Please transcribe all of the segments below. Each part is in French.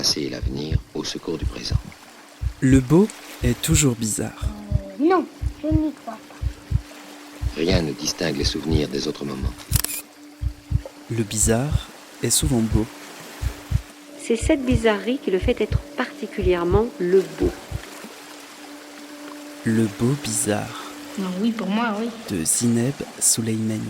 passé et l'avenir au secours du présent. Le beau est toujours bizarre. Non, je n'y crois pas. Rien ne distingue les souvenirs des autres moments. Le bizarre est souvent beau. C'est cette bizarrerie qui le fait être particulièrement le beau. Le beau bizarre Non, oui, pour moi, oui. de Zineb Souleimani.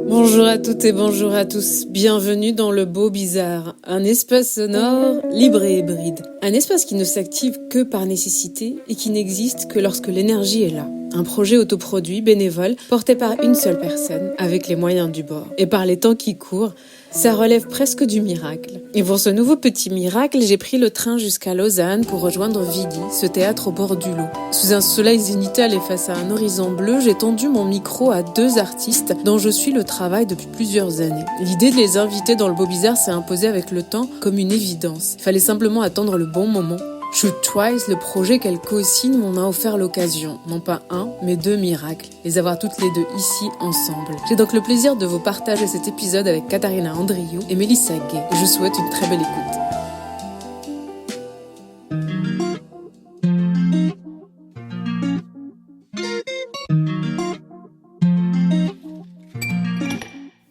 Bonjour à toutes et bonjour à tous, bienvenue dans Le Beau Bizarre, un espace sonore libre et hybride. Un espace qui ne s'active que par nécessité et qui n'existe que lorsque l'énergie est là. Un projet autoproduit, bénévole, porté par une seule personne, avec les moyens du bord. Et par les temps qui courent, ça relève presque du miracle. Et pour ce nouveau petit miracle, j'ai pris le train jusqu'à Lausanne pour rejoindre Vidi, ce théâtre au bord du lot. Sous un soleil zénithal et face à un horizon bleu, j'ai tendu mon micro à deux artistes dont je suis le travail depuis plusieurs années. L'idée de les inviter dans le Beau Bizarre s'est imposée avec le temps comme une évidence. Il fallait simplement attendre le bon moment. Shoot Twice, le projet qu'elle co-signe, m'en a offert l'occasion. Non pas un, mais deux miracles. Les avoir toutes les deux ici, ensemble. J'ai donc le plaisir de vous partager cet épisode avec Katharina Andriou et Mélissa Gay. Je vous souhaite une très belle écoute.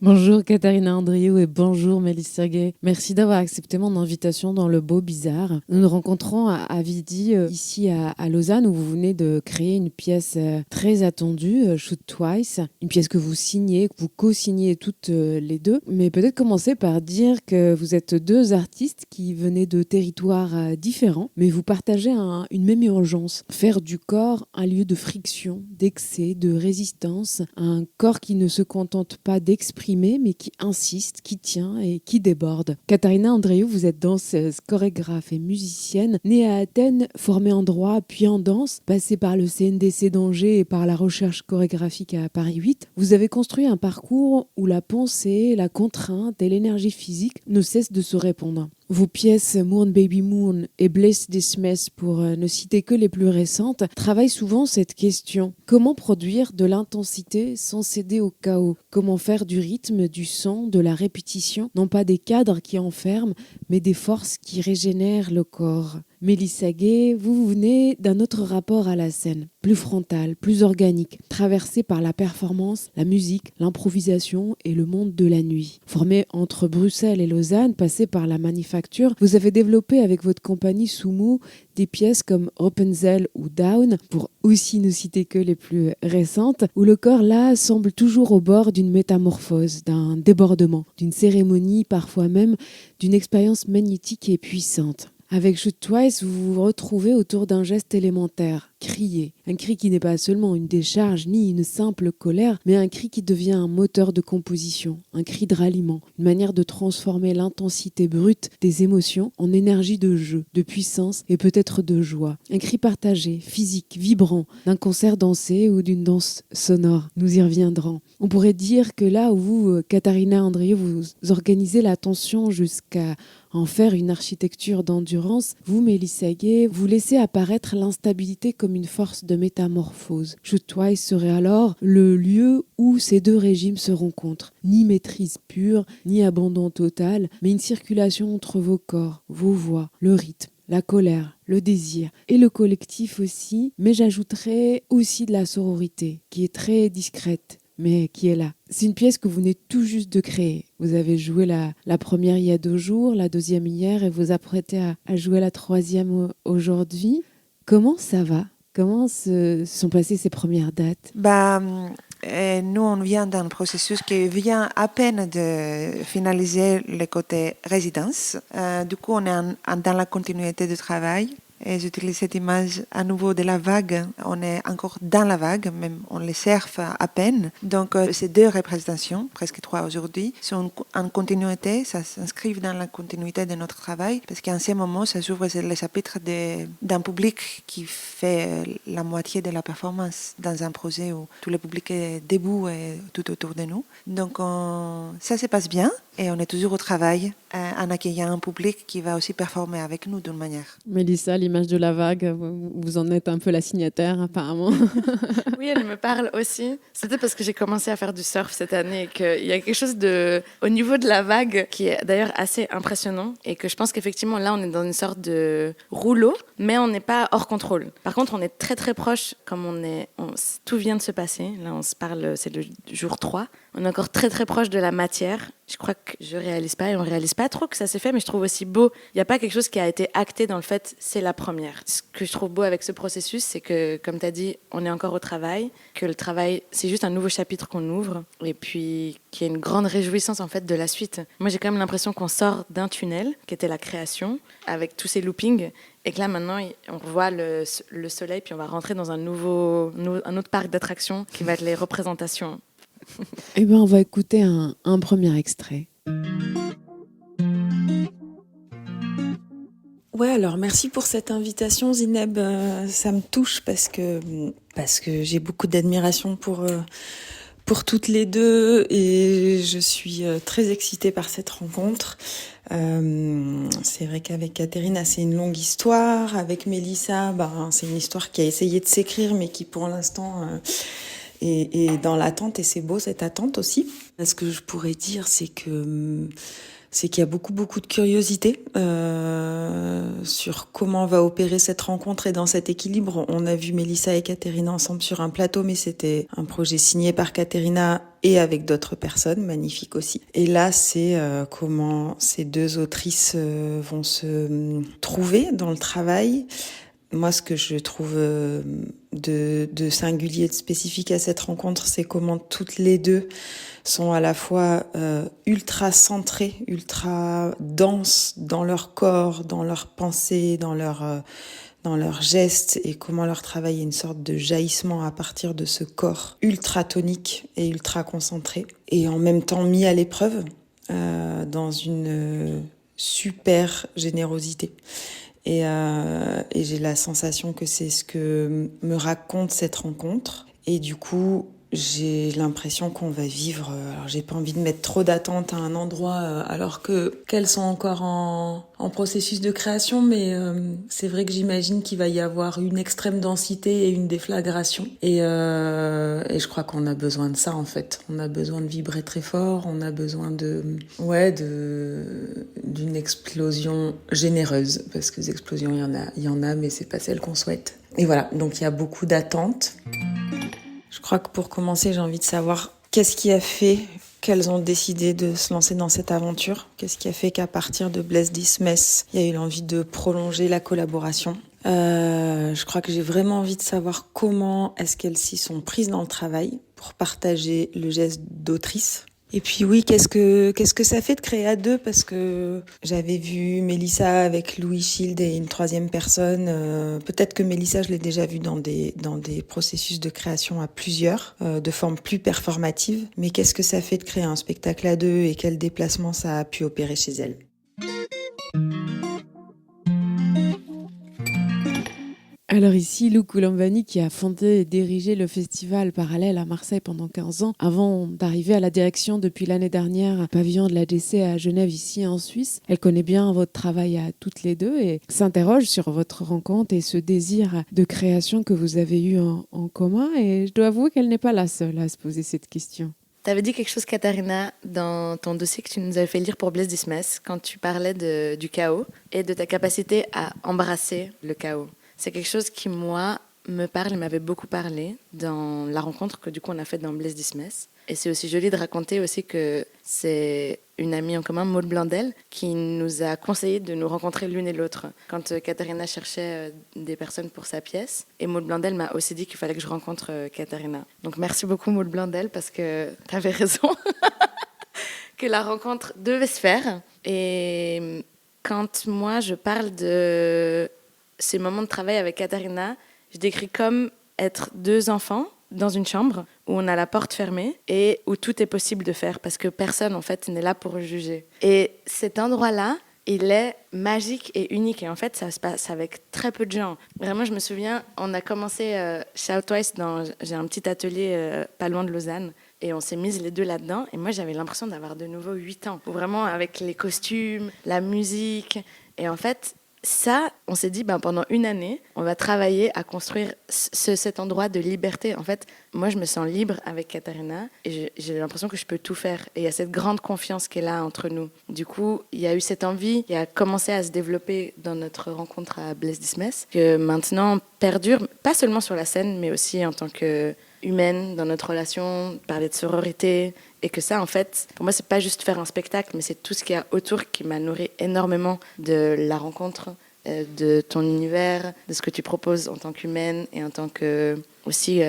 Bonjour Katharina Andriou et bonjour Mélissa Gay. Merci d'avoir accepté mon invitation dans le Beau Bizarre. Nous nous rencontrons à Vidi, ici à Lausanne, où vous venez de créer une pièce très attendue, Shoot Twice. Une pièce que vous signez, que vous co-signez toutes les deux. Mais peut-être commencer par dire que vous êtes deux artistes qui venaient de territoires différents, mais vous partagez une même urgence. Faire du corps un lieu de friction, d'excès, de résistance. Un corps qui ne se contente pas d'exprimer, mais qui insiste, qui tient et qui déborde. Katharina Andriou, vous êtes danseuse, chorégraphe et musicienne, née à Athènes, formée en droit puis en danse, passée par le CNDC d'Angers et par la recherche chorégraphique à Paris 8. Vous avez construit un parcours où la pensée, la contrainte et l'énergie physique ne cessent de se répondre. Vos pièces Moon Baby Moon et Bless This Mess, pour ne citer que les plus récentes, travaillent souvent cette question. Comment produire de l'intensité sans céder au chaos? Comment faire du rythme, du son, de la répétition, non pas des cadres qui enferment, mais des forces qui régénèrent le corps? Mélissa Gay, vous venez d'un autre rapport à la scène, plus frontal, plus organique, traversé par la performance, la musique, l'improvisation et le monde de la nuit. Formé entre Bruxelles et Lausanne, passé par la manufacture, vous avez développé avec votre compagnie Sumu des pièces comme Rapunzel ou Down, pour aussi ne citer que les plus récentes, où le corps là semble toujours au bord d'une métamorphose, d'un débordement, d'une cérémonie, parfois même d'une expérience magnétique et puissante. Avec Shoot Twice, vous vous retrouvez autour d'un geste élémentaire, crier. Un cri qui n'est pas seulement une décharge ni une simple colère, mais un cri qui devient un moteur de composition, un cri de ralliement, une manière de transformer l'intensité brute des émotions en énergie de jeu, de puissance et peut-être de joie. Un cri partagé, physique, vibrant, d'un concert dansé ou d'une danse sonore. Nous y reviendrons. On pourrait dire que là où vous, Katharina Andriou, vous organisez l'attention jusqu'à en faire une architecture d'endurance, vous, Mélissa Gay, vous laissez apparaître l'instabilité comme une force de métamorphose. Shoot Twice serait alors le lieu où ces deux régimes se rencontrent. Ni maîtrise pure, ni abandon total, mais une circulation entre vos corps, vos voix, le rythme, la colère, le désir et le collectif aussi, mais j'ajouterais aussi de la sororité, qui est très discrète, mais qui est là. C'est une pièce que vous venez tout juste de créer. Vous avez joué la première il y a 2 jours, la deuxième hier, et vous apprêtez à jouer la troisième aujourd'hui. Comment ça va? Comment se sont passées ces premières dates? Nous, on vient d'un processus qui vient à peine de finaliser le côté résidence. Du coup, on est dans la continuité du travail. Et j'utilise cette image à nouveau de la vague. On est encore dans la vague, même on les surfe à peine. Donc ces 2 représentations, presque 3 aujourd'hui, sont en continuité, ça s'inscrit dans la continuité de notre travail, parce qu'en ce moment, ça s'ouvre le chapitre d'un public qui fait la moitié de la performance dans un projet où tout le public est debout et tout autour de nous. Donc ça se passe bien. Et on est toujours au travail en accueillant un public qui va aussi performer avec nous d'une manière. Mélissa, l'image l'image de la vague. Vous en êtes un peu la signataire, apparemment. Oui, elle me parle aussi. C'était parce que j'ai commencé à faire du surf cette année et qu'il y a quelque chose au niveau de la vague qui est d'ailleurs assez impressionnant et que je pense qu'effectivement là on est dans une sorte de rouleau, mais on n'est pas hors contrôle. Par contre, on est très très proche, comme tout vient de se passer. Là, on se parle, c'est le jour 3. On est encore très très proche de la matière. Je crois que je réalise pas et on réalise pas trop que ça s'est fait, mais je trouve aussi beau. Il n'y a pas quelque chose qui a été acté dans le fait, c'est la première. Ce que je trouve beau avec ce processus, c'est que, comme tu as dit, on est encore au travail, que le travail, c'est juste un nouveau chapitre qu'on ouvre et puis qu'il y a une grande réjouissance en fait de la suite. Moi, j'ai quand même l'impression qu'on sort d'un tunnel qui était la création avec tous ces loopings et que là maintenant, on voit le soleil puis on va rentrer dans un autre parc d'attractions qui va être les représentations. Eh bien, on va écouter un premier extrait. Ouais, alors merci pour cette invitation, Zineb. Ça me touche parce que j'ai beaucoup d'admiration pour toutes les deux et je suis très excitée par cette rencontre. C'est vrai qu'avec Katerina, c'est une longue histoire. Avec Mélissa, c'est une histoire qui a essayé de s'écrire, mais qui pour l'instant est dans l'attente. Et c'est beau cette attente aussi. Ce que je pourrais dire, c'est qu'il y a beaucoup de curiosité sur comment va opérer cette rencontre et dans cet équilibre. On a vu Mélissa et Katerina ensemble sur un plateau, mais c'était un projet signé par Katerina et avec d'autres personnes, magnifique aussi. Et là, c'est comment ces deux autrices vont se trouver dans le travail. Moi, ce que je trouve de singulier, de spécifique à cette rencontre, c'est comment toutes les deux sont à la fois ultra centrées, ultra denses dans leur corps, dans leurs pensées, dans leurs gestes, et comment leur travail est une sorte de jaillissement à partir de ce corps ultra tonique et ultra concentré, et en même temps mis à l'épreuve dans une super générosité. Et j'ai la sensation que c'est ce que me raconte cette rencontre. Et du coup, j'ai l'impression qu'on va vivre... Alors, j'ai pas envie de mettre trop d'attentes à un endroit alors qu'elles sont encore en processus de création, mais c'est vrai que j'imagine qu'il va y avoir une extrême densité et une déflagration. Et je crois qu'on a besoin de ça, en fait. On a besoin de vibrer très fort, on a besoin d'une explosion généreuse, parce que des explosions, il y en a, mais c'est pas celle qu'on souhaite. Et voilà, donc il y a beaucoup d'attentes. Je crois que pour commencer, j'ai envie de savoir qu'est-ce qui a fait qu'elles ont décidé de se lancer dans cette aventure. Qu'est-ce qui a fait qu'à partir de Bless This Mess, il y a eu l'envie de prolonger la collaboration. Je crois que j'ai vraiment envie de savoir comment est-ce qu'elles s'y sont prises dans le travail pour partager le geste d'autrice. Et puis oui, qu'est-ce que ça fait de créer à deux, parce que j'avais vu Mélissa avec Louis Child et une troisième personne. Peut-être que Mélissa, je l'ai déjà vue dans des processus de création à plusieurs, de forme plus performative. Mais qu'est-ce que ça fait de créer un spectacle à deux et quel déplacement ça a pu opérer chez elle? Alors ici, Lou Coulimbani, qui a fondé et dirigé le festival Parallèle à Marseille pendant 15 ans, avant d'arriver à la direction depuis l'année dernière, pavillon de la DC à Genève, ici en Suisse. Elle connaît bien votre travail à toutes les deux et s'interroge sur votre rencontre et ce désir de création que vous avez eu en commun. Et je dois avouer qu'elle n'est pas la seule à se poser cette question. Tu avais dit quelque chose, Katharina, dans ton dossier que tu nous avais fait lire pour Bless This Mess, quand tu parlais du chaos et de ta capacité à embrasser le chaos. C'est quelque chose qui, moi, me parle et m'avait beaucoup parlé dans la rencontre que, du coup, on a faite dans Bless This Mess. Et c'est aussi joli de raconter aussi que c'est une amie en commun, Maud Blandel, qui nous a conseillé de nous rencontrer l'une et l'autre quand Katharina cherchait des personnes pour sa pièce. Et Maud Blandel m'a aussi dit qu'il fallait que je rencontre Katharina. Donc merci beaucoup, Maud Blandel, parce que tu avais raison que la rencontre devait se faire. Et quand moi, je parle de ces moments de travail avec Katharina, je décris comme être deux enfants dans une chambre où on a la porte fermée et où tout est possible de faire parce que personne en fait n'est là pour juger. Et cet endroit-là, il est magique et unique et en fait ça se passe avec très peu de gens. Vraiment, je me souviens, on a commencé Shout Twice j'ai un petit atelier pas loin de Lausanne et on s'est mises les deux là-dedans et moi j'avais l'impression d'avoir de nouveau 8 ans. Vraiment avec les costumes, la musique et en fait ça, on s'est dit, pendant une année, on va travailler à construire cet endroit de liberté. En fait, moi, je me sens libre avec Katharina et j'ai l'impression que je peux tout faire. Et il y a cette grande confiance qui est là entre nous. Du coup, il y a eu cette envie qui a commencé à se développer dans notre rencontre à Blaise Dismes, que maintenant perdure, pas seulement sur la scène, mais aussi en tant qu'humaine, dans notre relation, parler de sororité. Et que ça, en fait, pour moi, c'est pas juste faire un spectacle, mais c'est tout ce qu'il y a autour qui m'a nourri énormément de la rencontre, de ton univers, de ce que tu proposes en tant qu'humaine et en tant que aussi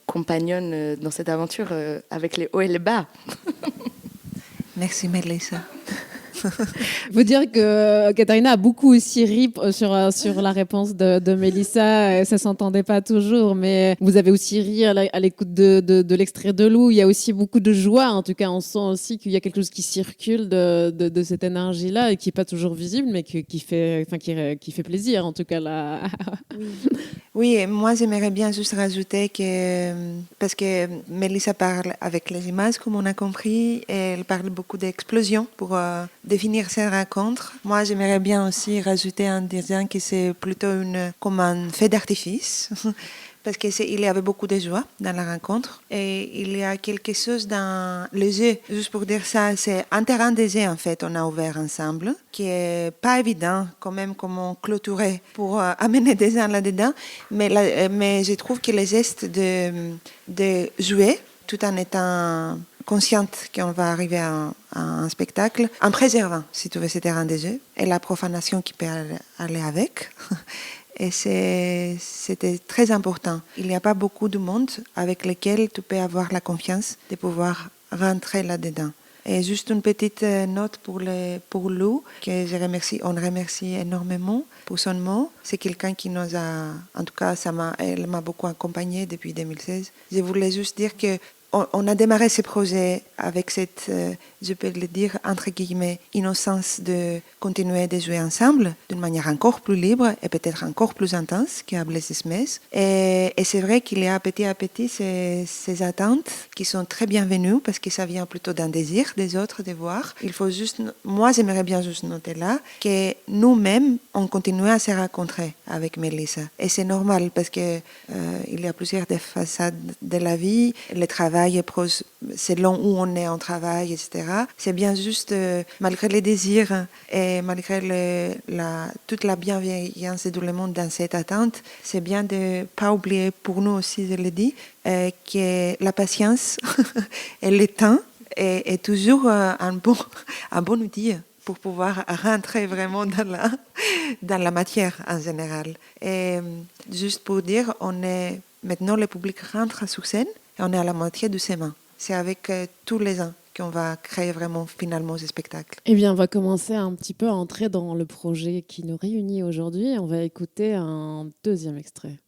compagnonne dans cette aventure avec les hauts et les bas. Merci Mélissa. Il faut dire que Katharina a beaucoup aussi ri sur la réponse de Mélissa. Ça s'entendait pas toujours, mais vous avez aussi ri à l'écoute de l'extrait de Lou. Il y a aussi beaucoup de joie. En tout cas, on sent aussi qu'il y a quelque chose qui circule de cette énergie-là et qui est pas toujours visible, mais qui fait plaisir. En tout cas, là. Oui, et moi j'aimerais bien juste rajouter que, parce que Mélissa parle avec les images, comme on a compris, et elle parle beaucoup d'explosion pour définir ces rencontres. Moi j'aimerais bien aussi rajouter en disant que c'est plutôt comme un feu d'artifice, parce qu'il y avait beaucoup de joie dans la rencontre, et il y a quelque chose dans le jeu, juste pour dire ça, c'est un terrain de jeu en fait, on a ouvert ensemble, qui est pas évident quand même comment clôturer pour amener des gens là-dedans, mais je trouve que les gestes de jouer, tout en étant consciente qu'on va arriver à un spectacle, en préservant, si tu veux, ce terrain de jeu, et la profanation qui peut aller avec. Et c'était très important. Il n'y a pas beaucoup de monde avec lequel tu peux avoir la confiance de pouvoir rentrer là-dedans. Et juste une petite note pour Lou, que on remercie énormément pour son mot. C'est quelqu'un qui nous a, en tout cas, elle m'a beaucoup accompagnée depuis 2016. Je voulais juste dire que on a démarré ce projet avec cette, je peux le dire, entre guillemets, innocence de continuer de jouer ensemble d'une manière encore plus libre et peut-être encore plus intense qu'à Blaise Dismes. Et c'est vrai qu'il y a petit à petit ces attentes qui sont très bienvenues parce que ça vient plutôt d'un désir des autres de voir. Il faut juste, moi j'aimerais bien juste noter là que nous-mêmes, on continue à se rencontrer avec Mélissa. Et c'est normal parce que il y a plusieurs des façades de la vie, le travail est proche, selon où on est en travail, etc. C'est bien juste, malgré les désirs et malgré toute la bienveillance de tout le monde dans cette attente, c'est bien de ne pas oublier, pour nous aussi, je le dis, que la patience et le temps est toujours un bon outil pour pouvoir rentrer vraiment dans la matière en général. Et juste pour dire, maintenant le public rentre sur scène et on est à la moitié du chemin. C'est avec tous les ans qu'on va créer vraiment finalement ce spectacle. Eh bien, on va commencer un petit peu à entrer dans le projet qui nous réunit aujourd'hui. On va écouter un deuxième extrait.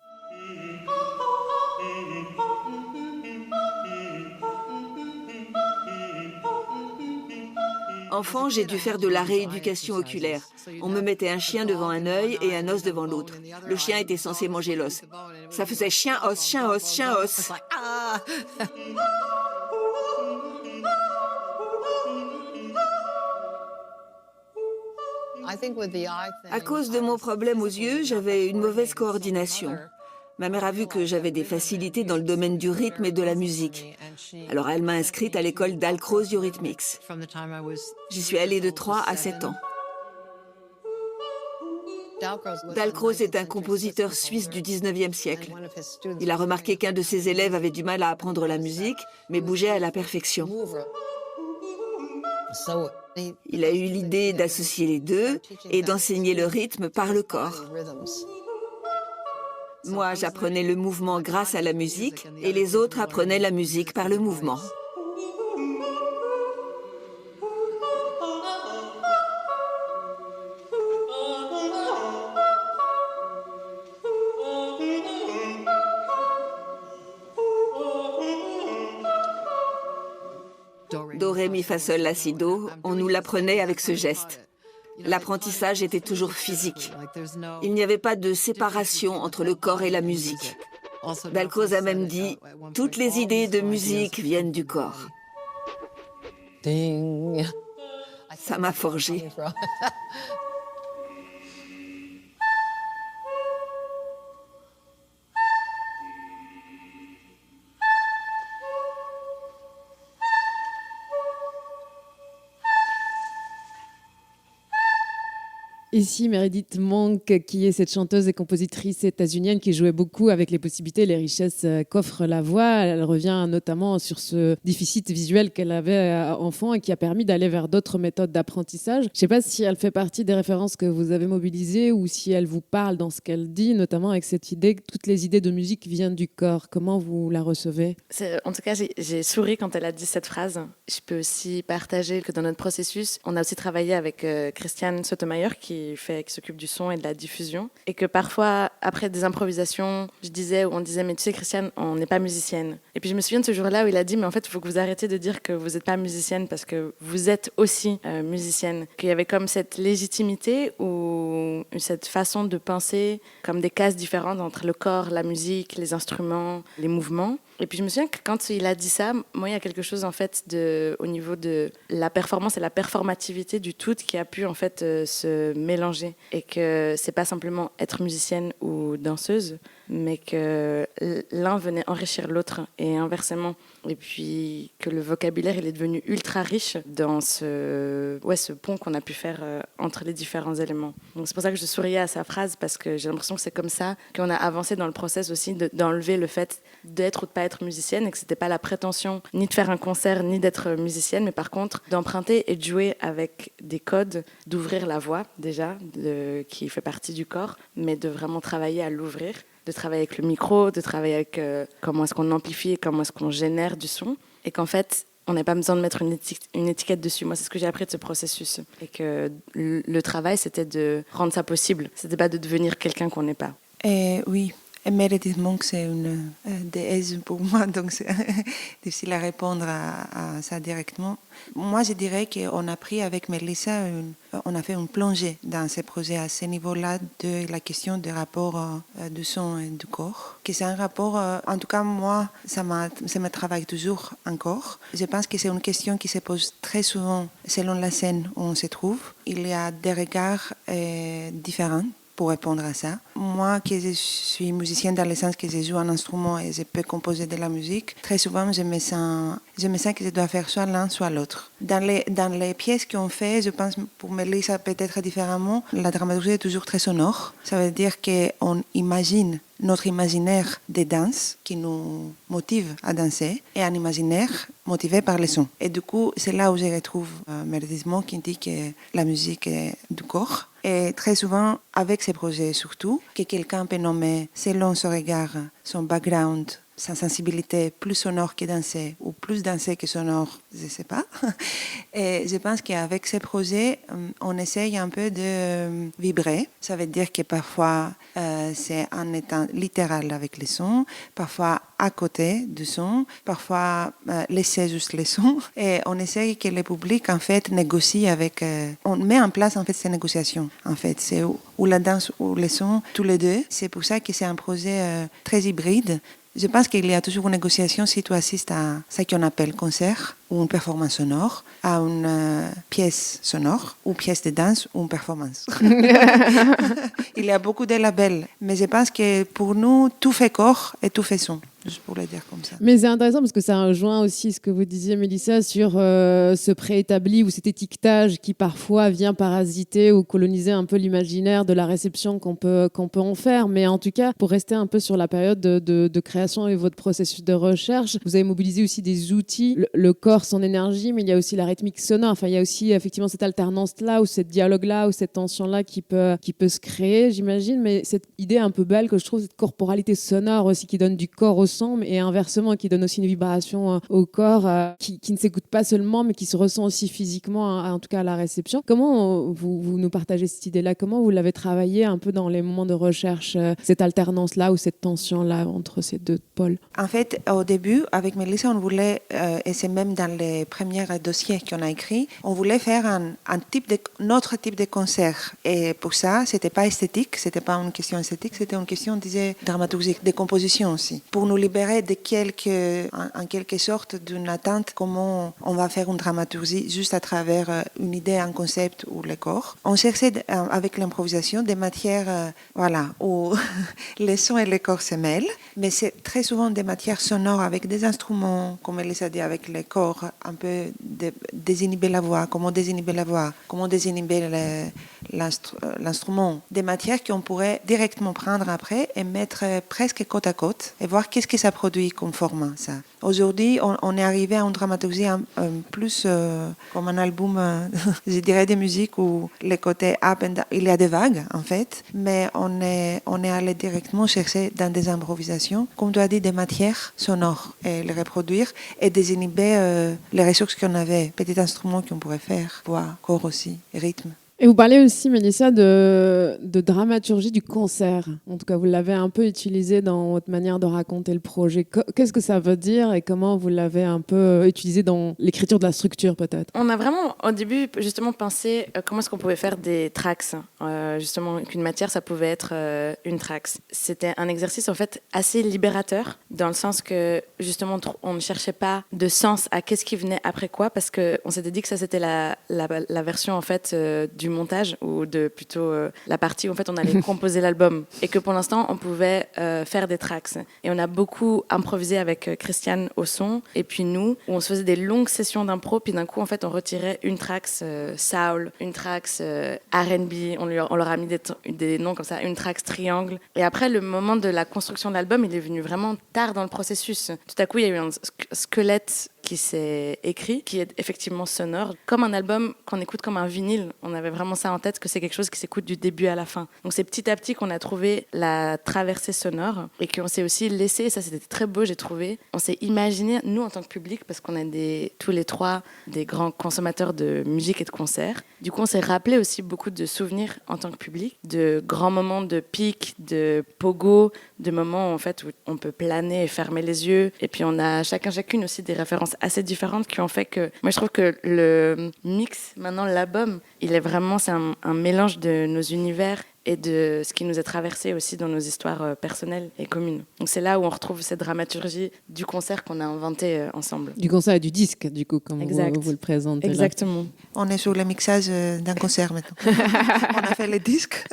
Enfant, j'ai dû faire de la rééducation oculaire. On me mettait un chien devant un œil et un os devant l'autre. Le chien était censé manger l'os. Ça faisait chien, os, chien, os, chien, os. À cause de mon problème aux yeux, j'avais une mauvaise coordination. Ma mère a vu que j'avais des facilités dans le domaine du rythme et de la musique. Alors elle m'a inscrite à l'école Dalcroze Eurythmics. J'y suis allée de 3 à 7 ans. Dalcroze est un compositeur suisse du 19e siècle. Il a remarqué qu'un de ses élèves avait du mal à apprendre la musique, mais bougeait à la perfection. Il a eu l'idée d'associer les deux et d'enseigner le rythme par le corps. Moi, j'apprenais le mouvement grâce à la musique et les autres apprenaient la musique par le mouvement. Do, ré, mi, fa, sol, la, si, do, on nous l'apprenait avec ce geste. L'apprentissage était toujours physique. Il n'y avait pas de séparation entre le corps et la musique. Dalcroze a même dit « Toutes les idées de musique viennent du corps ». Ça m'a forgé. Ici, Meredith Monk, qui est cette chanteuse et compositrice états-unienne qui jouait beaucoup avec les possibilités et les richesses qu'offre la voix. Elle revient notamment sur ce déficit visuel qu'elle avait enfant et qui a permis d'aller vers d'autres méthodes d'apprentissage. Je ne sais pas si elle fait partie des références que vous avez mobilisées ou si elle vous parle dans ce qu'elle dit, notamment avec cette idée que toutes les idées de musique viennent du corps. Comment vous la recevez ? En tout cas, j'ai souri quand elle a dit cette phrase. Je peux aussi partager que dans notre processus, on a aussi travaillé avec Christiane Sotomayor qui s'occupe du son et de la diffusion. Et que parfois, après des improvisations, on disait, mais tu sais, Christiane, on n'est pas musicienne. Et puis je me souviens de ce jour-là où il a dit, mais en fait, il faut que vous arrêtiez de dire que vous n'êtes pas musicienne parce que vous êtes aussi musicienne. Qu'il y avait comme cette légitimité ou cette façon de penser comme des cases différentes entre le corps, la musique, les instruments, les mouvements. Et puis je me souviens que quand il a dit ça, moi il y a quelque chose en fait au niveau de la performance et la performativité du tout qui a pu en fait se mélanger et que c'est pas simplement être musicienne ou danseuse, mais que l'un venait enrichir l'autre et inversement. Et puis que le vocabulaire il est devenu ultra riche dans ce pont qu'on a pu faire entre les différents éléments. Donc c'est pour ça que je souriais à sa phrase parce que j'ai l'impression que c'est comme ça qu'on a avancé dans le process aussi d'enlever le fait d'être ou de pas être musicienne et que c'était pas la prétention ni de faire un concert ni d'être musicienne, mais par contre d'emprunter et de jouer avec des codes, d'ouvrir la voix déjà, qui fait partie du corps, mais de vraiment travailler à l'ouvrir, de travailler avec le micro, de travailler avec comment est-ce qu'on amplifie, comment est-ce qu'on génère du son, et qu'en fait on n'a pas besoin de mettre une étiquette dessus. Moi, c'est ce que j'ai appris de ce processus. Et que le travail, c'était de rendre ça possible. C'était pas de devenir quelqu'un qu'on n'est pas. Oui. Et Meredith Monk, c'est une déesse pour moi, donc c'est difficile à répondre à ça directement. Moi, je dirais qu'on a pris avec Melissa, on a fait une plongée dans ces projets à ce niveau-là de la question du rapport du son et du corps. Que c'est un rapport, en tout cas moi, ça me travaille toujours encore. Je pense que c'est une question qui se pose très souvent selon la scène où on se trouve. Il y a des regards différents pour répondre à ça. Moi, qui je suis musicienne dans le sens que je joue un instrument et je peux composer de la musique, très souvent, je me sens que je dois faire soit l'un, soit l'autre. Dans les pièces qu'on fait, je pense, pour Melissa, peut-être différemment, la dramaturgie est toujours très sonore. Ça veut dire qu'on imagine notre imaginaire des danses qui nous motive à danser et un imaginaire motivé par les sons. Et du coup, c'est là où je retrouve Meredith Monk qui dit que la musique est du corps. Et très souvent, avec ces projets surtout, que quelqu'un peut nommer selon son regard, son background, sa sensibilité plus sonore que dansée ou plus dansée que sonore, je ne sais pas. Et je pense qu'avec ces projets, on essaye un peu de vibrer. Ça veut dire que parfois, c'est en étant littéral avec les sons, parfois à côté du son, parfois laisser juste les sons. Et on essaye que le public, en fait, négocie avec... on met en place, en fait, ces négociations. En fait, c'est ou la danse ou les sons, tous les deux. C'est pour ça que c'est un projet très hybride. Je pense qu'il y a toujours une négociation si tu assistes à ce qu'on appelle concert ou une performance sonore, à une pièce sonore ou pièce de danse ou une performance. Il y a beaucoup de labels, mais je pense que pour nous, tout fait corps et tout fait son. Juste pour le dire comme ça. Mais c'est intéressant parce que ça rejoint aussi ce que vous disiez, Mélissa, sur ce préétabli ou cet étiquetage qui parfois vient parasiter ou coloniser un peu l'imaginaire de la réception qu'on peut en faire. Mais en tout cas, pour rester un peu sur la période de création et votre processus de recherche, vous avez mobilisé aussi des outils, le corps, son énergie, mais il y a aussi la rythmique sonore. Enfin, il y a aussi effectivement cette alternance-là ou cette dialogue-là ou cette tension-là qui peut se créer, j'imagine. Mais cette idée un peu belle que je trouve, cette corporalité sonore aussi qui donne du corps au son et inversement qui donne aussi une vibration au corps qui ne s'écoute pas seulement mais qui se ressent aussi physiquement, en tout cas à la réception. Comment vous nous partagez cette idée-là? Comment vous l'avez travaillé un peu dans les moments de recherche, cette alternance-là ou cette tension-là entre ces deux pôles? En fait, au début, avec Melissa, on voulait, et c'est même dans les premiers dossiers qu'on a écrits, on voulait faire notre type de concert. Et pour ça, c'était pas esthétique, c'était pas une question esthétique, c'était une question, on disait, dramaturgique, de composition aussi. Pour nous libérer de en quelque sorte d'une attente, comment on va faire une dramaturgie juste à travers une idée, un concept ou le corps. On cherchait avec l'improvisation des matières où les sons et les corps se mêlent, mais c'est très souvent des matières sonores avec des instruments, comme Elisa dit, avec les corps pour un peu désinhiber la voix, comment désinhiber la voix, comment désinhiber l'instrument. Des matières qu'on pourrait directement prendre après et mettre presque côte à côte et voir qu'est-ce que ça produit comme format, ça. Aujourd'hui, on est arrivé à une dramaturgie plus comme un album, je dirais, de musique où les côtés up and down, il y a des vagues en fait, mais on est allé directement chercher dans des improvisations, comme tu as dit, des matières sonores et les reproduire et désinhiber les ressources qu'on avait, petits instruments qu'on pourrait faire, voix, corps aussi, rythme. Et vous parlez aussi, Mélissa, de dramaturgie du concert. En tout cas, vous l'avez un peu utilisé dans votre manière de raconter le projet. Qu'est-ce que ça veut dire et comment vous l'avez un peu utilisé dans l'écriture de la structure, peut-être? On a vraiment, au début, justement pensé comment est-ce qu'on pouvait faire des tracks. Justement, qu'une matière, ça pouvait être une track. C'était un exercice, en fait, assez libérateur, dans le sens que, justement, on ne cherchait pas de sens à qu'est-ce qui venait après quoi, parce qu'on s'était dit que ça, c'était la version, en fait, du montage, ou de plutôt la partie où en fait on allait composer l'album, et que pour l'instant on pouvait faire des tracks. Et on a beaucoup improvisé avec Christiane au son, et puis nous, où on se faisait des longues sessions d'impro, puis d'un coup en fait on retirait une tracks soul, une tracks R&B, on leur a mis des noms comme ça, une tracks triangle. Et après, le moment de la construction de l'album, il est venu vraiment tard dans le processus. Tout à coup, il y a eu un squelette qui s'est écrit, qui est effectivement sonore, comme un album qu'on écoute comme un vinyle. On avait vraiment ça en tête, que c'est quelque chose qui s'écoute du début à la fin. Donc c'est petit à petit qu'on a trouvé la traversée sonore, et qu'on s'est aussi laissé, et ça c'était très beau, j'ai trouvé, on s'est imaginé, nous en tant que public, parce qu'on est tous les trois des grands consommateurs de musique et de concerts, du coup on s'est rappelé aussi beaucoup de souvenirs en tant que public, de grands moments de pic, de pogo, de moments en fait où on peut planer et fermer les yeux, et puis on a chacune aussi des références assez différentes qui ont fait que, moi je trouve que le mix, maintenant l'album, il est vraiment, c'est un mélange de nos univers et de ce qui nous est traversé aussi dans nos histoires personnelles et communes. Donc c'est là où on retrouve cette dramaturgie du concert qu'on a inventé ensemble. Du concert et du disque, du coup, comme vous le présentez. Exactement. Là. On est sur le mixage d'un concert maintenant. On a fait les disques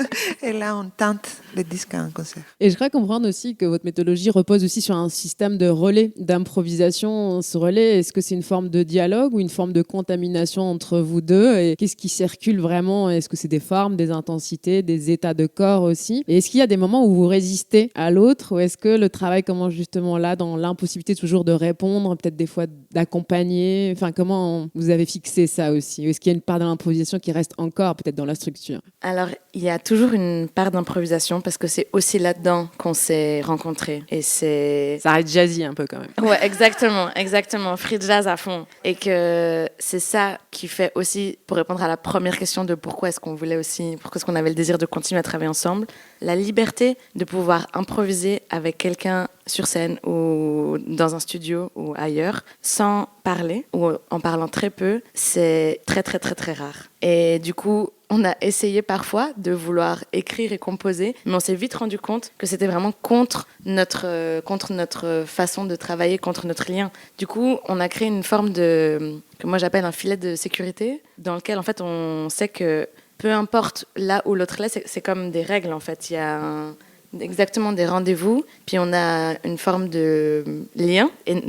et là on tente les disques à un concert. Et je crois comprendre aussi que votre méthodologie repose aussi sur un système de relais, d'improvisation. Ce relais, est-ce que c'est une forme de dialogue ou une forme de contamination entre vous deux? Et qu'est-ce qui circule vraiment? Est-ce que c'est des formes, des intensités, des état de corps aussi? Et est-ce qu'il y a des moments où vous résistez à l'autre, ou est-ce que le travail commence justement là, dans l'impossibilité toujours de répondre, peut-être des fois d'accompagner? Enfin, comment vous avez fixé ça aussi? Est-ce qu'il y a une part de l'improvisation qui reste encore peut-être dans la structure? Alors, il y a toujours une part d'improvisation, parce que c'est aussi là-dedans qu'on s'est rencontrés. Et c'est... Ça reste jazzy un peu quand même. Ouais, exactement. Free jazz à fond. Et que c'est ça qui fait aussi, pour répondre à la première question de pourquoi est-ce qu'on avait le désir de continuer à travailler ensemble, la liberté de pouvoir improviser avec quelqu'un sur scène ou dans un studio ou ailleurs sans parler, ou en parlant très peu, c'est très très très très rare. Et du coup, on a essayé parfois de vouloir écrire et composer, mais on s'est vite rendu compte que c'était vraiment contre notre façon de travailler, contre notre lien. Du coup, on a créé une forme que moi j'appelle un filet de sécurité, dans lequel en fait on sait que peu importe là où l'autre est, c'est comme des règles en fait. Il y a exactement des rendez-vous, puis on a une forme de lien. Et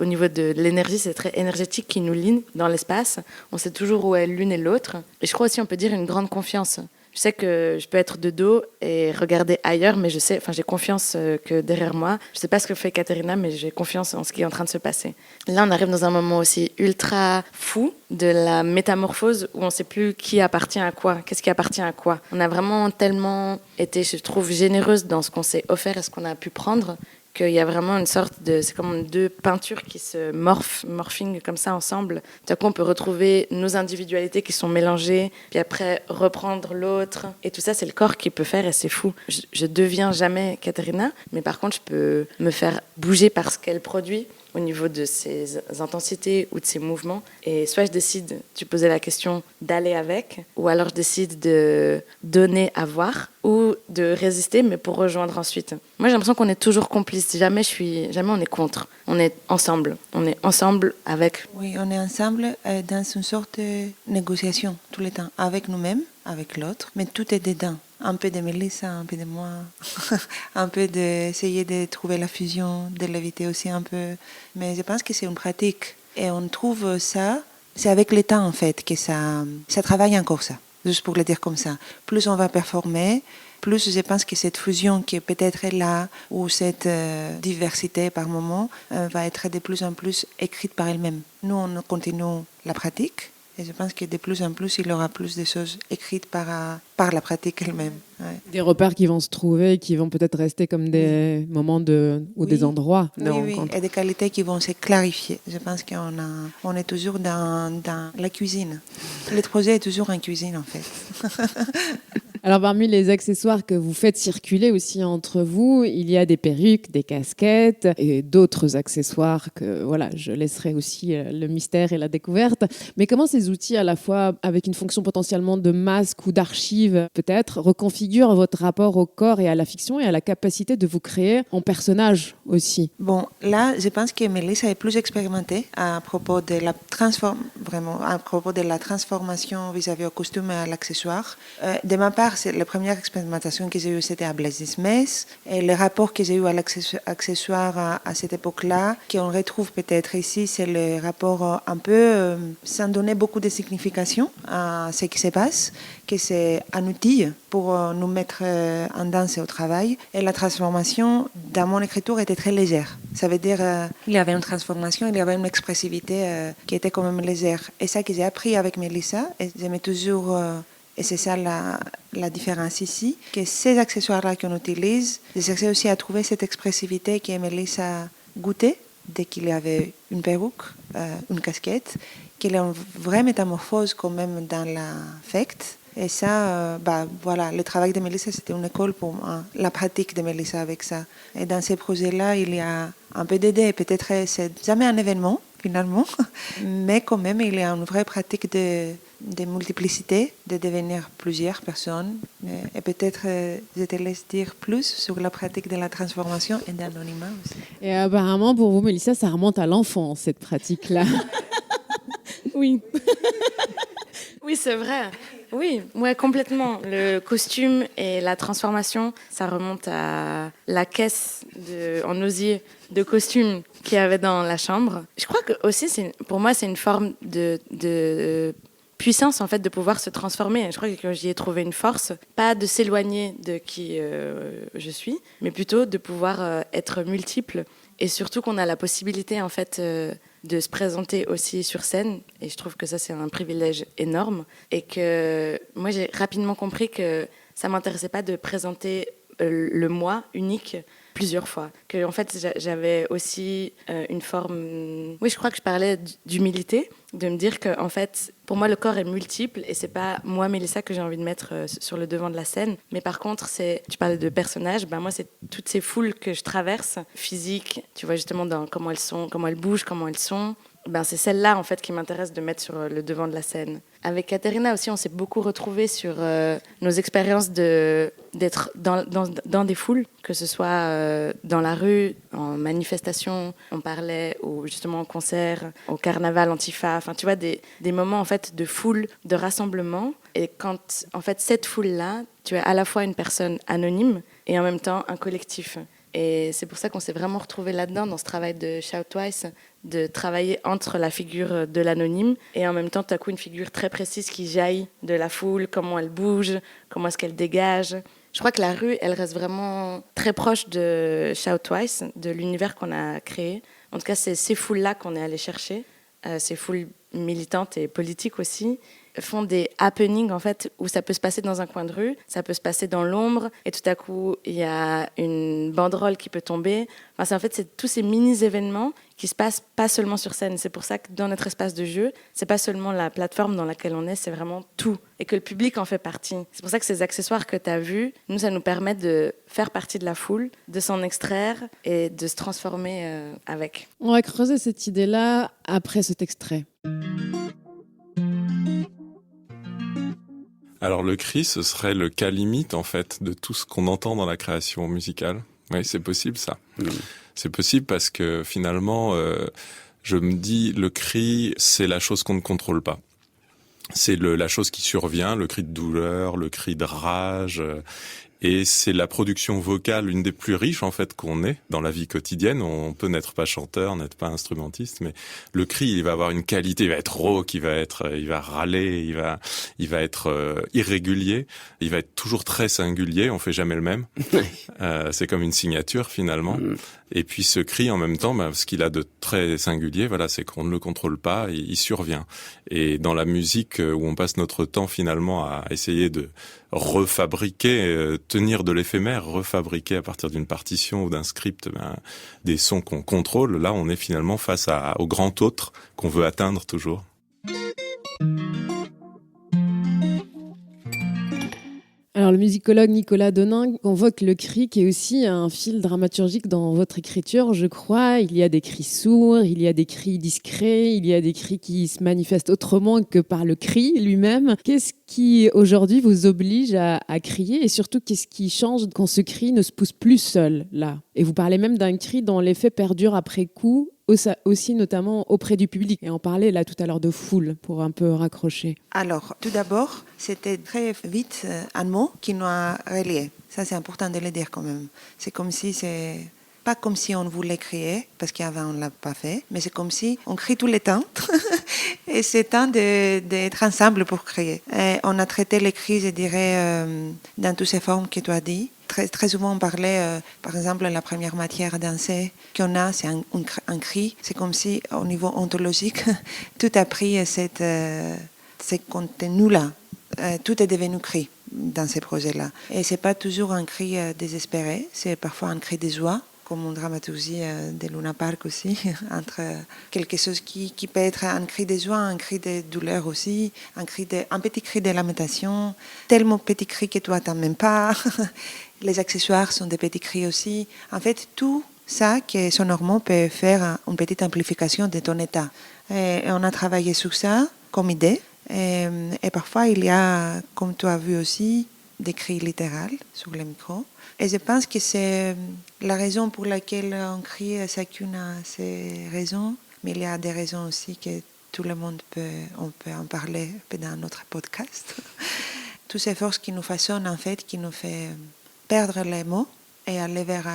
au niveau de l'énergie, c'est très énergétique qui nous lie dans l'espace. On sait toujours où est l'une et l'autre. Et je crois aussi, on peut dire, une grande confiance. Je sais que je peux être de dos et regarder ailleurs, mais j'ai confiance que derrière moi, je ne sais pas ce que fait Katerina, mais j'ai confiance en ce qui est en train de se passer. Là, on arrive dans un moment aussi ultra fou de la métamorphose, où on ne sait plus qui appartient à quoi, qu'est-ce qui appartient à quoi. On a vraiment tellement été, je trouve, généreuse dans ce qu'on s'est offert et ce qu'on a pu prendre, qu'il y a vraiment une sorte de... C'est comme deux peintures qui se morphing comme ça ensemble. Tout à coup, on peut retrouver nos individualités qui sont mélangées, puis après reprendre l'autre. Et tout ça, c'est le corps qui peut faire, et c'est fou. Je deviens jamais Katerina, mais par contre, je peux me faire bouger par ce qu'elle produit au niveau de ses intensités ou de ses mouvements. Et soit je décide, tu posais la question, d'aller avec, ou alors je décide de donner à voir, ou de résister, mais pour rejoindre ensuite. Moi, j'ai l'impression qu'on est toujours complices. Jamais on est contre. On est ensemble. On est ensemble avec... Oui, on est ensemble dans une sorte de négociation tout le temps, avec nous-mêmes, avec l'autre, mais tout est dedans. Un peu de Mélissa, un peu de moi, un peu d'essayer de trouver la fusion, de l'éviter aussi un peu. Mais je pense que c'est une pratique. Et on trouve ça, c'est avec le temps en fait que ça travaille encore ça, juste pour le dire comme ça. Plus on va performer, plus je pense que cette fusion qui peut-être est là, ou cette diversité par moment, va être de plus en plus écrite par elle-même. Nous, on continue la pratique. Et je pense que de plus en plus, il y aura plus de choses écrites par la pratique elle-même. Ouais. Des repères qui vont se trouver, qui vont peut-être rester comme des moments ou des endroits de rencontre. Et des qualités qui vont se clarifier. Je pense qu'on est toujours dans la cuisine. Le projet est toujours en cuisine, en fait. Alors, parmi les accessoires que vous faites circuler aussi entre vous, il y a des perruques, des casquettes et d'autres accessoires que, voilà, je laisserai aussi le mystère et la découverte. Mais comment ces outils, à la fois avec une fonction potentiellement de masque ou d'archive, peut-être, reconfigurent votre rapport au corps et à la fiction et à la capacité de vous créer en personnage aussi? Bon, là, je pense que Mélissa est plus expérimentée à propos de la transformation vis-à-vis au costume et à l'accessoire. De ma part, c'est la première expérimentation que j'ai eue, c'était à Blaise Dismès. Et le rapport que j'ai eu à l'accessoire à cette époque-là, qu'on retrouve peut-être ici, c'est le rapport un peu sans donner beaucoup de signification à ce qui se passe, que c'est un outil pour nous mettre en danse et au travail. Et la transformation, dans mon écriture, était très légère. Ça veut dire il y avait une transformation, il y avait une expressivité qui était quand même légère. Et ça que j'ai appris avec Mélissa, et j'aimais toujours... Et c'est ça la différence ici, que ces accessoires-là qu'on utilise, j'essaie aussi à trouver cette expressivité que Mélissa goûtait dès qu'il y avait une perruque, une casquette, qu'il y a une vraie métamorphose quand même dans l'affect. Et ça, voilà, le travail de Mélissa, c'était une école pour moi, la pratique de Mélissa avec ça. Et dans ces projets-là, il y a un peu d'idées. Peut-être c'est jamais un événement, finalement, mais quand même, il y a une vraie pratique de multiplicité, de devenir plusieurs personnes. Et peut-être, je te laisse dire plus sur la pratique de la transformation et d'anonymat aussi. Et apparemment, pour vous, Mélissa, ça remonte à l'enfance, cette pratique-là. Oui. Oui, c'est vrai. Oui, ouais, complètement. Le costume et la transformation, ça remonte à la caisse en osier de costumes qu'il y avait dans la chambre. Je crois que aussi, pour moi, c'est une forme de puissance, en fait, de pouvoir se transformer. Je crois que j'y ai trouvé une force, pas de s'éloigner de qui je suis, mais plutôt de pouvoir être multiple. Et surtout qu'on a la possibilité, en fait, de se présenter aussi sur scène. Et je trouve que ça, c'est un privilège énorme. Et que moi, j'ai rapidement compris que ça ne m'intéressait pas de présenter le moi unique plusieurs fois. Que, en fait, j'avais aussi une forme... Oui, je crois que je parlais d'humilité, de me dire que, en fait, pour moi, le corps est multiple et c'est pas moi, Mélissa, que j'ai envie de mettre sur le devant de la scène. Mais par contre, tu parlais de personnages, moi, c'est toutes ces foules que je traverse, physiques, tu vois, justement, dans comment elles sont, comment elles bougent, comment elles sont. C'est celle-là, en fait, qui m'intéresse de mettre sur le devant de la scène. Avec Caterina aussi, on s'est beaucoup retrouvés sur nos expériences d'être dans des foules, que ce soit dans la rue, en manifestation, on parlait, ou justement en concert, au carnaval, Antifa, enfin, tu vois, des moments, en fait, de foule, de rassemblement. Et quand, en fait, cette foule-là, tu es à la fois une personne anonyme et en même temps un collectif. Et c'est pour ça qu'on s'est vraiment retrouvés là-dedans, dans ce travail de Shout Twice, de travailler entre la figure de l'anonyme et en même temps, tout à coup, une figure très précise qui jaillit de la foule, comment elle bouge, comment est-ce qu'elle dégage. Je crois que la rue, elle reste vraiment très proche de Shout Twice, de l'univers qu'on a créé. En tout cas, c'est ces foules-là qu'on est allé chercher, ces foules militantes et politiques aussi, font des happenings, en fait, où ça peut se passer dans un coin de rue, ça peut se passer dans l'ombre, et tout à coup, il y a une banderole qui peut tomber. Enfin, c'est tous ces mini-événements qui se passent pas seulement sur scène. C'est pour ça que dans notre espace de jeu, c'est pas seulement la plateforme dans laquelle on est, c'est vraiment tout. Et que le public en fait partie. C'est pour ça que ces accessoires que tu as vus, nous, ça nous permet de faire partie de la foule, de s'en extraire et de se transformer avec. On va creuser cette idée-là après cet extrait. Alors le cri, ce serait le cas limite en fait de tout ce qu'on entend dans la création musicale. Oui, c'est possible ça. C'est possible parce que finalement, je me dis, le cri, c'est la chose qu'on ne contrôle pas. C'est la chose qui survient, le cri de douleur, le cri de rage. Et c'est la production vocale une des plus riches en fait qu'on ait dans la vie quotidienne. On peut n'être pas chanteur, n'être pas instrumentiste, mais le cri, il va avoir une qualité, il va être rauque, il va râler, il va être irrégulier, il va être toujours très singulier. On fait jamais le même. C'est comme une signature finalement. Et puis ce cri en même temps, ce qu'il a de très singulier, voilà, c'est qu'on ne le contrôle pas, il survient. Et dans la musique où on passe notre temps finalement à essayer de refabriquer, tenir de l'éphémère, refabriquer à partir d'une partition ou d'un script des sons qu'on contrôle, là on est finalement face au grand autre qu'on veut atteindre toujours. Alors, le musicologue Nicolas Donin convoque le cri, qui est aussi un fil dramaturgique dans votre écriture, je crois. Il y a des cris sourds, il y a des cris discrets, il y a des cris qui se manifestent autrement que par le cri lui-même. Qu'est-ce qui, aujourd'hui, vous oblige à crier, et surtout, qu'est-ce qui change quand ce cri ne se pousse plus seul, là? Et vous parlez même d'un cri dont l'effet perdure après coup, aussi notamment auprès du public. Et on parlait là tout à l'heure de foule, pour un peu raccrocher. Alors, tout d'abord, c'était très vite un mot qui nous a reliés. Ça, c'est important de le dire quand même. C'est comme si c'est... Pas comme si on voulait crier, parce qu'avant on ne l'a pas fait, mais c'est comme si on crie tout le temps. Et c'est temps d'être ensemble pour crier. Et on a traité les cris, je dirais, dans toutes ces formes que tu as dit. Très souvent, on parlait, par exemple, la première matière à danser qu'on a, c'est un cri. C'est comme si, au niveau ontologique, tout a pris ces contenus-là. Tout est devenu cri dans ces projets-là. Et ce n'est pas toujours un cri désespéré, c'est parfois un cri de joie, comme une dramaturgie de Luna Park aussi, entre quelque chose qui peut être un cri de joie, un cri de douleur aussi, un petit cri de lamentation, tellement petit cri que toi t'en même pas. Les accessoires sont des petits cris aussi. En fait, tout ça que sonorement peut faire une petite amplification de ton état. Et on a travaillé sur ça comme idée. Et parfois, il y a, comme tu as vu aussi, des cris littéraux sur le micro. Et je pense que c'est la raison pour laquelle on crie, chacune a ses raisons, mais il y a des raisons aussi que tout le monde on peut en parler dans notre podcast. Toutes ces forces qui nous façonnent, en fait, qui nous fait perdre les mots et aller vers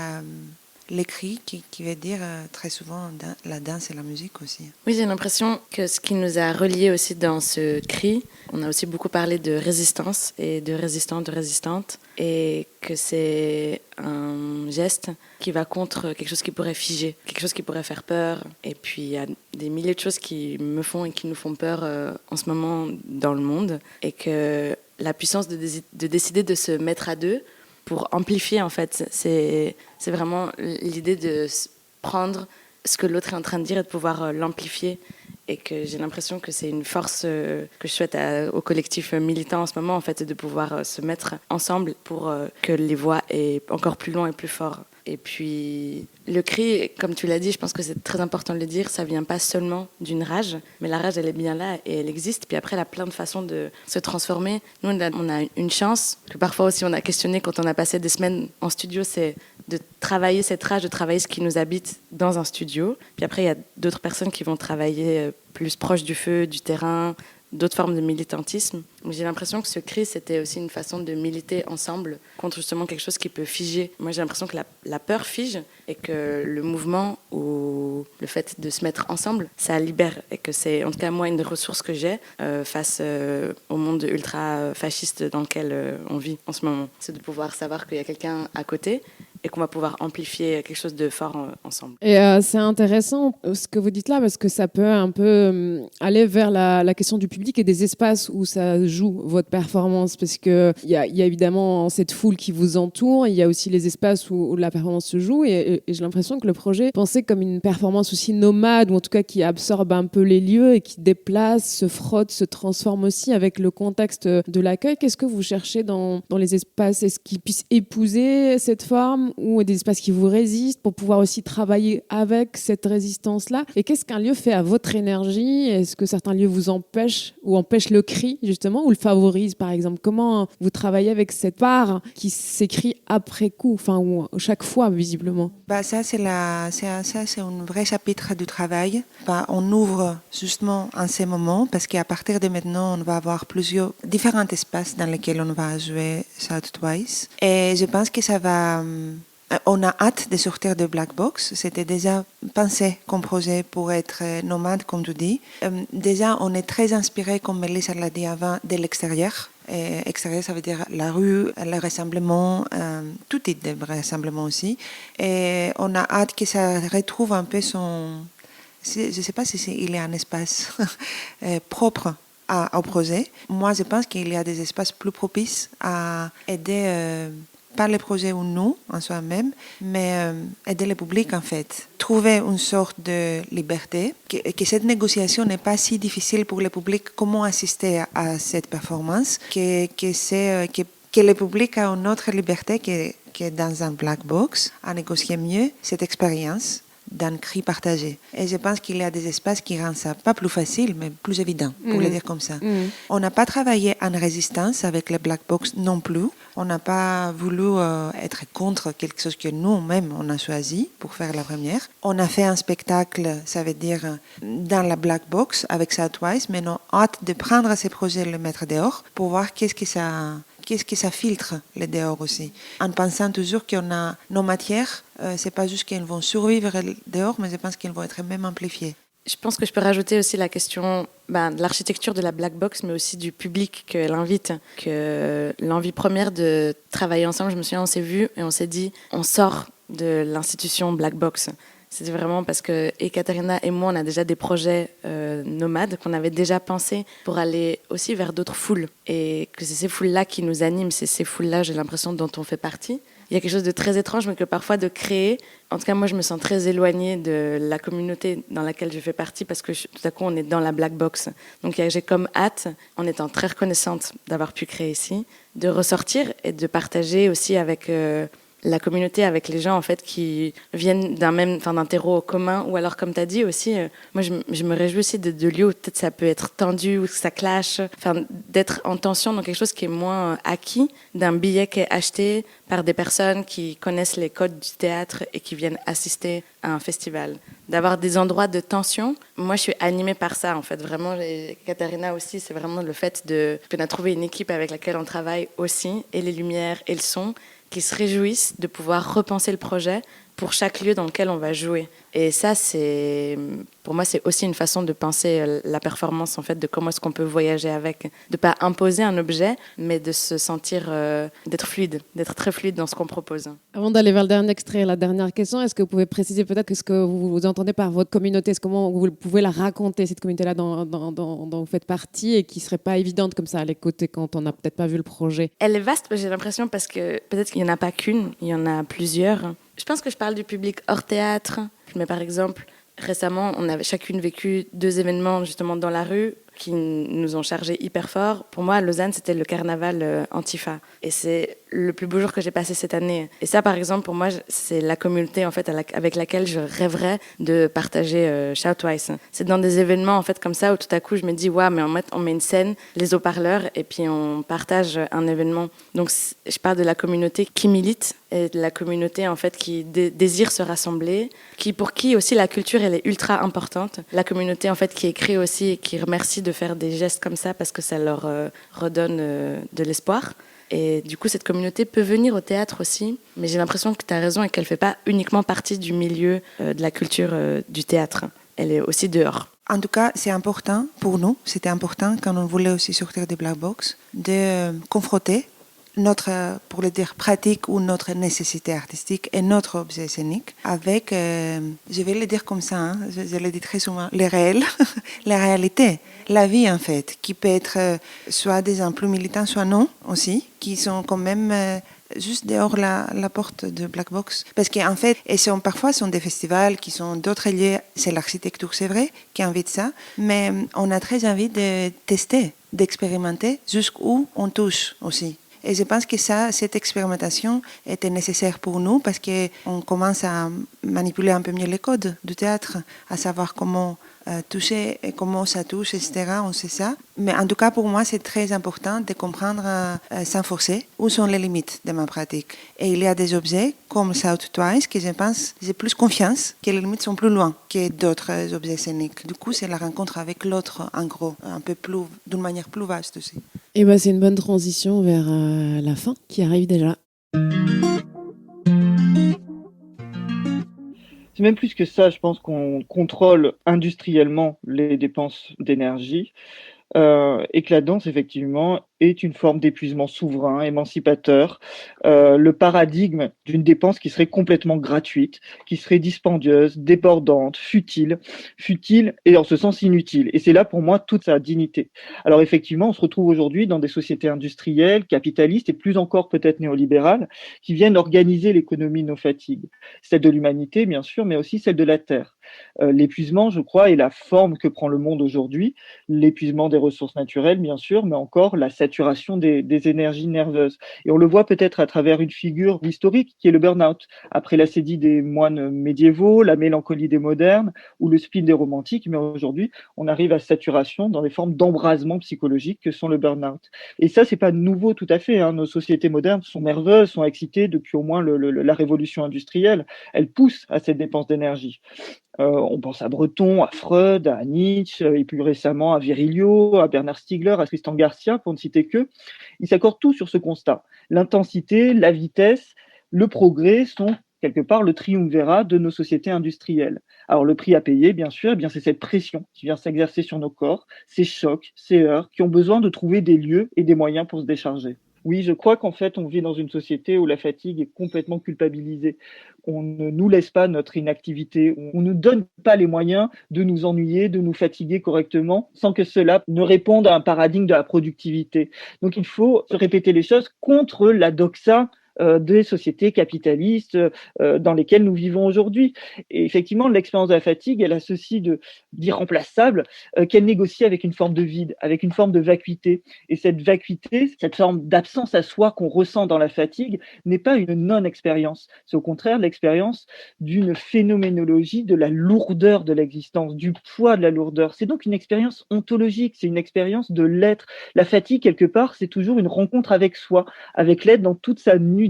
l'écrit, qui veut dire très souvent la danse et la musique aussi. Oui, j'ai l'impression que ce qui nous a reliés aussi dans ce cri, on a aussi beaucoup parlé de résistance et de résistants, de résistantes, et que c'est un geste qui va contre quelque chose qui pourrait figer, quelque chose qui pourrait faire peur. Et puis il y a des milliers de choses qui me font et qui nous font peur en ce moment dans le monde, et que la puissance de décider de se mettre à deux pour amplifier, en fait, c'est vraiment l'idée de prendre ce que l'autre est en train de dire et de pouvoir l'amplifier. Et que j'ai l'impression que c'est une force que je souhaite au collectif militant en ce moment, en fait, de pouvoir se mettre ensemble pour que les voix aient encore plus loin et plus fort. Et puis, le cri, comme tu l'as dit, je pense que c'est très important de le dire, ça vient pas seulement d'une rage, mais la rage, elle est bien là et elle existe. Puis après, elle a plein de façons de se transformer. Nous, on a une chance, que parfois aussi on a questionné quand on a passé des semaines en studio, c'est de travailler cette rage, de travailler ce qui nous habite dans un studio. Puis après, il y a d'autres personnes qui vont travailler plus proche du feu, du terrain, d'autres formes de militantisme. J'ai l'impression que ce cri, c'était aussi une façon de militer ensemble contre justement quelque chose qui peut figer. Moi, j'ai l'impression que la peur fige et que le mouvement ou le fait de se mettre ensemble, ça libère. Et que c'est, en tout cas, moi, une des ressources que j'ai face au monde ultra-fasciste dans lequel on vit en ce moment. C'est de pouvoir savoir qu'il y a quelqu'un à côté et qu'on va pouvoir amplifier quelque chose de fort ensemble. Et c'est intéressant ce que vous dites là, parce que ça peut un peu aller vers la question du public et des espaces où ça joue votre performance, parce qu'il y a évidemment cette foule qui vous entoure, il y a aussi les espaces où la performance se joue, et j'ai l'impression que le projet est pensé comme une performance aussi nomade, ou en tout cas qui absorbe un peu les lieux et qui déplace, se frotte, se transforme aussi avec le contexte de l'accueil. Qu'est-ce que vous cherchez dans les espaces? Est-ce qu'ils puissent épouser cette forme, ferment ou des espaces qui vous résistent pour pouvoir aussi travailler avec cette résistance-là. Et qu'est-ce qu'un lieu fait à votre énergie? Est-ce que certains lieux vous empêchent ou empêchent le cri, justement, ou le favorisent, par exemple? Comment vous travaillez avec cette part qui s'écrit après coup, enfin, ou chaque fois, visiblement? Ça, c'est un vrai chapitre du travail. On ouvre justement en ces moments parce qu'à partir de maintenant, on va avoir plusieurs différents espaces dans lesquels on va jouer Shout Twice. Et je pense que ça va... On a hâte de sortir de Black Box. C'était déjà pensé comme projet pour être nomade, comme tu dis. Déjà, on est très inspiré, comme Mélissa l'a dit avant, de l'extérieur. Et extérieur, ça veut dire la rue, le rassemblement, tout type de rassemblement aussi. Et on a hâte que ça retrouve un peu son... Je ne sais pas s'il y a un espace propre au projet. Moi, je pense qu'il y a des espaces plus propices à aider... pas le projet ou nous en soi-même, mais aider le public en fait. Trouver une sorte de liberté, que cette négociation n'est pas si difficile pour le public, comment assister à cette performance, que le public a une autre liberté que dans un black box, à négocier mieux cette expérience d'un cri partagé. Et je pense qu'il y a des espaces qui rendent ça pas plus facile, mais plus évident, pour le dire comme ça. On n'a pas travaillé en résistance avec les black box non plus. On n'a pas voulu être contre quelque chose que nous-mêmes, on a choisi pour faire la première. On a fait un spectacle, ça veut dire dans la black box avec Southwise, mais on a hâte de prendre ces projets et les mettre dehors pour voir qu'est-ce que ça filtre les dehors aussi. En pensant toujours qu'on a nos matières, c'est pas juste qu'elles vont survivre dehors, mais je pense qu'elles vont être même amplifiées. Je pense que je peux rajouter aussi la question de l'architecture de la black box, mais aussi du public qu'elle invite. Que l'envie première de travailler ensemble, je me souviens, on s'est vus et on s'est dit, on sort de l'institution black box. C'était vraiment parce que Ekaterina et moi, on a déjà des projets nomades qu'on avait déjà pensés pour aller aussi vers d'autres foules. Et que c'est ces foules-là qui nous animent, c'est ces foules-là, j'ai l'impression, dont on fait partie. Il y a quelque chose de très étrange, mais que parfois de créer, en tout cas moi je me sens très éloignée de la communauté dans laquelle je fais partie parce que tout à coup on est dans la black box. Donc j'ai comme hâte, en étant très reconnaissante d'avoir pu créer ici, de ressortir et de partager aussi avec la communauté, avec les gens en fait qui viennent d'un terreau commun, ou alors comme tu as dit aussi, moi je me réjouis aussi de lieux où peut-être ça peut être tendu, où ça clash, d'être en tension dans quelque chose qui est moins acquis, d'un billet qui est acheté par des personnes qui connaissent les codes du théâtre et qui viennent assister à un festival. D'avoir des endroits de tension, moi je suis animée par ça en fait, vraiment, et Katharina aussi, c'est vraiment le fait qu'on a trouvé une équipe avec laquelle on travaille aussi, et les lumières et le son, qui se réjouissent de pouvoir repenser le projet pour chaque lieu dans lequel on va jouer. Et ça, pour moi, c'est aussi une façon de penser la performance, en fait, de comment est-ce qu'on peut voyager avec. De ne pas imposer un objet, mais de se sentir, d'être fluide, d'être très fluide dans ce qu'on propose. Avant d'aller vers le dernier extrait, la dernière question, est-ce que vous pouvez préciser peut-être ce que vous entendez par votre communauté? Comment vous pouvez la raconter, cette communauté-là, dont vous faites partie, et qui ne serait pas évidente comme ça à l'écouter quand on n'a peut-être pas vu le projet? Elle est vaste, j'ai l'impression, parce que peut-être qu'il n'y en a pas qu'une, il y en a plusieurs. Je pense que je parle du public hors théâtre, mais par exemple, récemment, on avait chacune vécu 2 événements justement dans la rue qui nous ont chargés hyper fort. Pour moi, à Lausanne, c'était le carnaval Antifa. Et c'est le plus beau jour que j'ai passé cette année. Et ça, par exemple, pour moi, c'est la communauté en fait, avec laquelle je rêverais de partager Shoutwise. C'est dans des événements en fait, comme ça où tout à coup, je me dis, waouh, mais on met une scène, les haut-parleurs, et puis on partage un événement. Donc, je parle de la communauté qui milite et de la communauté en fait, qui désire se rassembler, pour qui aussi la culture elle est ultra importante. La communauté en fait, qui écrit aussi et qui remercie de faire des gestes comme ça parce que ça leur redonne de l'espoir. Et du coup, cette communauté peut venir au théâtre aussi, mais j'ai l'impression que tu as raison et qu'elle ne fait pas uniquement partie du milieu de la culture du théâtre. Elle est aussi dehors. En tout cas, c'est important pour nous, c'était important quand on voulait aussi sortir des Black Box, de confronter notre, pour le dire, pratique ou notre nécessité artistique et notre objet scénique avec, je vais le dire comme ça, je le dis très souvent, les réels, la réalité, la vie en fait, qui peut être soit des gens plus militants, soit non aussi, qui sont quand même juste dehors la porte de Black Box. Parce qu'en fait, parfois sont des festivals qui sont d'autres lieux, c'est l'architecture, c'est vrai, qui invite ça, mais on a très envie de tester, d'expérimenter jusqu'où on touche aussi. Et je pense que cette expérimentation était nécessaire pour nous parce qu'on commence à manipuler un peu mieux les codes du théâtre, à savoir comment toucher et comment ça touche, etc. On sait ça. Mais en tout cas, pour moi, c'est très important de comprendre sans forcer où sont les limites de ma pratique. Et il y a des objets comme South Twice que je pense, j'ai plus confiance que les limites sont plus loin que d'autres objets scéniques. Du coup, c'est la rencontre avec l'autre, en gros, un peu plus, d'une manière plus vaste aussi. Et ben, c'est une bonne transition vers la fin qui arrive déjà. C'est même plus que ça, je pense qu'on contrôle industriellement les dépenses d'énergie et que la danse, effectivement, est une forme d'épuisement souverain, émancipateur, le paradigme d'une dépense qui serait complètement gratuite, qui serait dispendieuse, débordante, futile et en ce sens inutile. Et c'est là pour moi toute sa dignité. Alors effectivement, on se retrouve aujourd'hui dans des sociétés industrielles, capitalistes et plus encore peut-être néolibérales, qui viennent organiser l'économie de nos fatigues. Celle de l'humanité, bien sûr, mais aussi celle de la Terre. L'épuisement, je crois, est la forme que prend le monde aujourd'hui, l'épuisement des ressources naturelles, bien sûr, mais encore la saturation des énergies nerveuses. Et on le voit peut-être à travers une figure historique qui est le burn-out. Après l'ascédie des moines médiévaux, la mélancolie des modernes ou le spleen des romantiques, mais aujourd'hui, on arrive à saturation dans des formes d'embrasement psychologique que sont le burn-out. Et ça, c'est pas nouveau tout à fait, hein. Nos sociétés modernes sont nerveuses, sont excitées depuis au moins la révolution industrielle. Elles poussent à cette dépense d'énergie. On pense à Breton, à Freud, à Nietzsche, et plus récemment à Virilio, à Bernard Stiegler, à Tristan Garcia, pour ne citer que. Ils s'accordent tous sur ce constat. L'intensité, la vitesse, le progrès sont quelque part le triumvirat de nos sociétés industrielles. Alors le prix à payer, bien sûr, eh bien, c'est cette pression qui vient s'exercer sur nos corps, ces chocs, ces heurts, qui ont besoin de trouver des lieux et des moyens pour se décharger. Oui, je crois qu'en fait, on vit dans une société où la fatigue est complètement culpabilisée. On ne nous laisse pas notre inactivité. On ne nous donne pas les moyens de nous ennuyer, de nous fatiguer correctement, sans que cela ne réponde à un paradigme de la productivité. Donc, il faut se répéter les choses contre la doxa des sociétés capitalistes dans lesquelles nous vivons aujourd'hui. Et effectivement, l'expérience de la fatigue, elle a ceci d'irremplaçable qu'elle négocie avec une forme de vide, avec une forme de vacuité. Et cette vacuité, cette forme d'absence à soi qu'on ressent dans la fatigue, n'est pas une non-expérience. C'est au contraire l'expérience d'une phénoménologie de la lourdeur de l'existence, du poids de la lourdeur. C'est donc une expérience ontologique, c'est une expérience de l'être. La fatigue, quelque part, c'est toujours une rencontre avec soi, avec l'être dans toute sa nudité.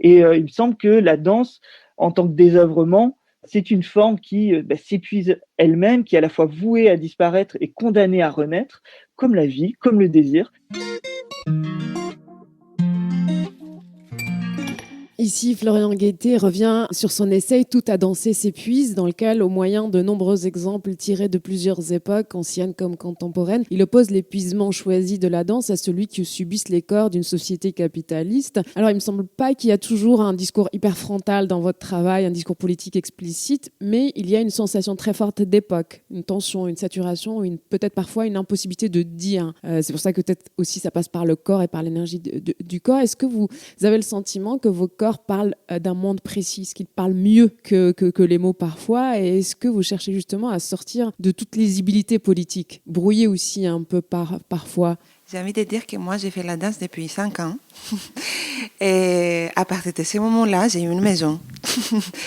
Et il me semble que la danse, en tant que désœuvrement, c'est une forme qui s'épuise elle-même, qui est à la fois vouée à disparaître et condamnée à renaître, comme la vie, comme le désir. Ici, Florian Guettet revient sur son essai « Tout à danser s'épuise », dans lequel, au moyen de nombreux exemples tirés de plusieurs époques, anciennes comme contemporaines, il oppose l'épuisement choisi de la danse à celui que subissent les corps d'une société capitaliste. Alors, il me semble pas qu'il y a toujours un discours hyper frontal dans votre travail, un discours politique explicite, mais il y a une sensation très forte d'époque, une tension, une saturation, peut-être parfois une impossibilité de dire. C'est pour ça que peut-être aussi ça passe par le corps et par l'énergie du corps. Est-ce que vous avez le sentiment que vos corps parle d'un monde précis, est-ce qu'il parle mieux que les mots parfois, et est-ce que vous cherchez justement à sortir de toute lisibilité politique, brouillée aussi un peu parfois? J'ai envie de dire que moi, j'ai fait la danse depuis 5 ans. Et à partir de ce moment-là, j'ai eu une maison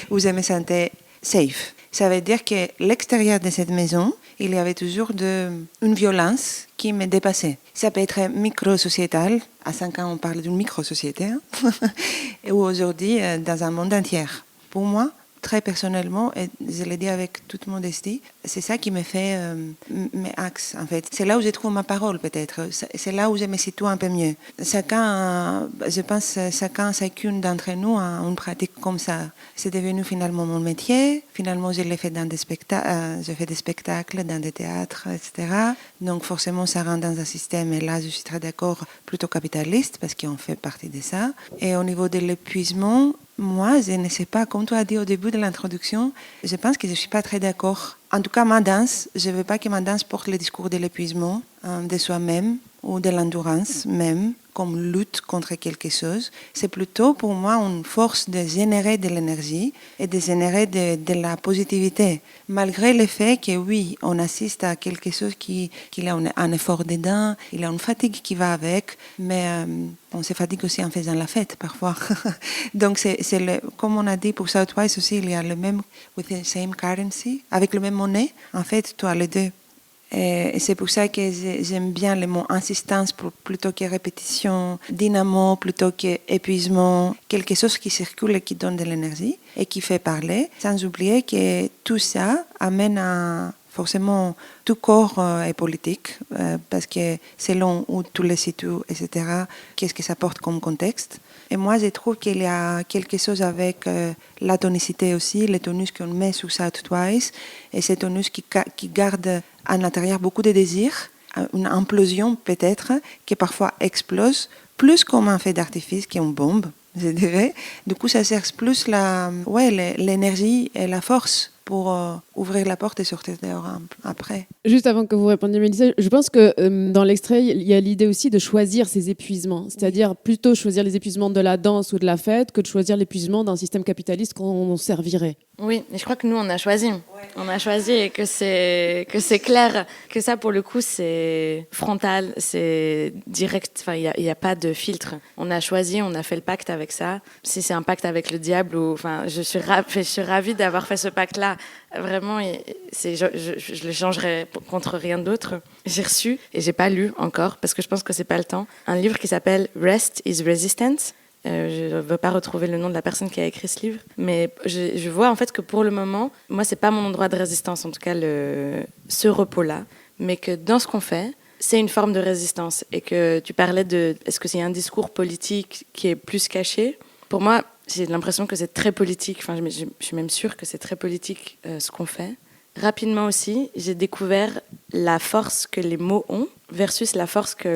où je me sentais safe. Ça veut dire que l'extérieur de cette maison, il y avait toujours une violence qui me dépassait. Ça peut être micro-sociétal. À 5 ans, on parle d'une micro-société. Et aujourd'hui, dans un monde entier. Pour moi, très personnellement, et je le dis avec toute modestie, c'est ça qui me fait mes axes, en fait. C'est là où je trouve ma parole, peut-être. C'est là où je me situe un peu mieux. Je pense, chacune d'entre nous a une pratique comme ça. C'est devenu finalement mon métier. Finalement, je l'ai fait dans des spectacles, je fais des spectacles dans des théâtres, etc. Donc, forcément, ça rentre dans un système, et là, je suis très d'accord, plutôt capitaliste, parce qu'on fait partie de ça. Et au niveau de l'épuisement, moi, je ne sais pas, comme tu as dit au début de l'introduction, je pense que je ne suis pas très d'accord. En tout cas, ma danse, je ne veux pas que ma danse porte le discours de l'épuisement de soi-même. ou de l'endurance même, comme lutte contre quelque chose. C'est plutôt pour moi une force de générer de l'énergie et de générer de la positivité. Malgré le fait que oui, on assiste à quelque chose qu'il a un effort dedans, il a une fatigue qui va avec, mais on se fatigue aussi en faisant la fête parfois. Donc comme on a dit pour Southwise aussi, il y a le même, with the same currency, avec le même monnaie, en fait, tu as les deux. Et c'est pour ça que j'aime bien le mot insistance plutôt que répétition, dynamo plutôt que épuisement, quelque chose qui circule et qui donne de l'énergie et qui fait parler, sans oublier que tout ça amène à forcément tout corps est politique, parce que selon où tu le situes, etc., qu'est-ce que ça porte comme contexte. Et moi, je trouve qu'il y a quelque chose avec la tonicité aussi, le tonus qu'on met sur Southwise, et ce tonus qui garde à l'intérieur beaucoup de désirs, une implosion peut-être, qui parfois explose, plus comme un feu d'artifice qu'une bombe, je dirais. Du coup, ça cherche plus l'énergie et la force pour ouvrir la porte et sortir dehors après. Juste avant que vous répondiez, Mélissa, je pense que dans l'extrait, il y a l'idée aussi de choisir ses épuisements. C'est-à-dire plutôt choisir les épuisements de la danse ou de la fête que de choisir l'épuisement d'un système capitaliste qu'on servirait. Oui, et je crois que nous, on a choisi. Ouais. On a choisi et que c'est clair, que ça, pour le coup, c'est frontal, c'est direct. Enfin, il n'y a pas de filtre. On a choisi, on a fait le pacte avec ça. Si c'est un pacte avec le diable, je suis ravie d'avoir fait ce pacte-là. Vraiment, je le changerais contre rien d'autre. J'ai reçu, et j'ai pas lu encore, parce que je pense que c'est pas le temps, un livre qui s'appelle Rest is Resistance. Je ne veux pas retrouver le nom de la personne qui a écrit ce livre, mais je vois en fait que pour le moment, moi, c'est pas mon endroit de résistance, en tout cas ce repos-là, mais que dans ce qu'on fait, c'est une forme de résistance. Et que tu parlais est-ce que c'est un discours politique qui est plus caché ? Pour moi, j'ai l'impression que c'est très politique. Enfin, je suis même sûre que c'est très politique ce qu'on fait. Rapidement aussi, j'ai découvert la force que les mots ont versus la force que